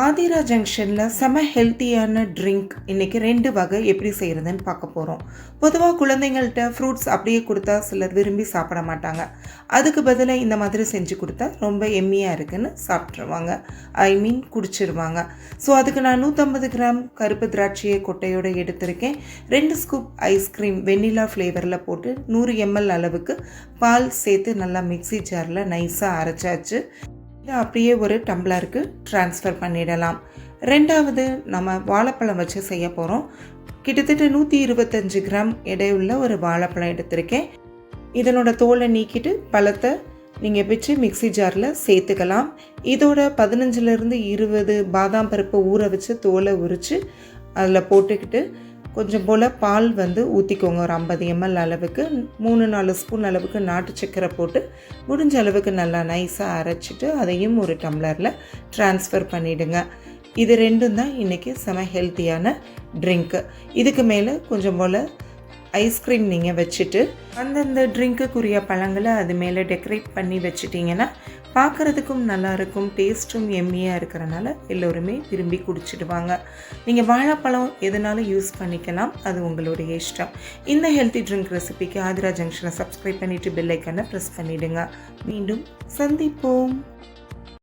ஆதிரா ஜங்ஷனில் செம ஹெல்த்தியான ட்ரிங்க் இன்றைக்கி 2 வகை எப்படி செய்கிறதுன்னு பார்க்க போகிறோம். பொதுவாக குழந்தைங்கள்ட்ட ஃப்ரூட்ஸ் அப்படியே கொடுத்தா சிலர் விரும்பி சாப்பிட மாட்டாங்க. அதுக்கு பதிலாக இந்த மாதிரி செஞ்சு கொடுத்தா ரொம்ப எம்மியாக இருக்குன்னு சாப்பிட்ருவாங்க, குடிச்சிருவாங்க. ஸோ அதுக்கு நான் 150 கிராம் கருப்பு திராட்சையை கொட்டையோடு எடுத்திருக்கேன். 2 ஸ்கூப் ஐஸ்கிரீம் வெண்ணிலா ஃப்ளேவரில் போட்டு 100 ml அளவுக்கு பால் சேர்த்து நல்லா மிக்ஸி ஜாரில் நைஸாக அரைச்சாச்சு. இதை அப்படியே ஒரு டம்ளருக்கு ட்ரான்ஸ்ஃபர் பண்ணிடலாம். ரெண்டாவது நம்ம வாழைப்பழம் வச்சு செய்ய போகிறோம். கிட்டத்தட்ட 125 கிராம் எடையுள்ள ஒரு வாழைப்பழம் எடுத்திருக்கேன். இதனோட தோலை நீக்கிட்டு பழத்தை நீங்கள் வச்சு மிக்ஸி ஜாரில் சேர்த்துக்கலாம். இதோட 15லேருந்து 20 பாதாம் பருப்பு ஊற வச்சு தோலை உரித்து அதில் போட்டுக்கிட்டு கொஞ்சம் போல் பால் ஊற்றிக்கோங்க. ஒரு 50 ml அளவுக்கு 3-4 ஸ்பூன் அளவுக்கு நாட்டு சக்கரை போட்டு முடிஞ்ச அளவுக்கு நல்லா நைஸாக அரைச்சிட்டு அதையும் ஒரு டம்ளரில் ட்ரான்ஸ்ஃபர் பண்ணிவிடுங்க. இது ரெண்டும் தான் இன்றைக்கி செம ஹெல்த்தியான ட்ரிங்க்கு. இதுக்கு மேலே கொஞ்சம் போல் ஐஸ்கிரீம் நீங்கள் வச்சுட்டு அந்தந்த ட்ரிங்க்குக்குரிய பழங்களை அது மேலே டெக்கரேட் பண்ணி வச்சுட்டிங்கன்னா பார்க்குறதுக்கும் நல்லாயிருக்கும், டேஸ்ட்டும் எம்மியாக இருக்கிறனால எல்லோருமே விரும்பி குடிச்சிடுவாங்க. நீங்கள் வாழைப்பழம் எதுனாலும் யூஸ் பண்ணிக்கலாம், அது உங்களுடைய இஷ்டம். இந்த ஹெல்த்தி ட்ரிங்க் ரெசிபிக்கு ஆதிரா ஜங்ஷனை சப்ஸ்கிரைப் பண்ணிவிட்டு பெல் ஐக்கானை ப்ரெஸ் பண்ணிவிடுங்க. மீண்டும் சந்திப்போம்.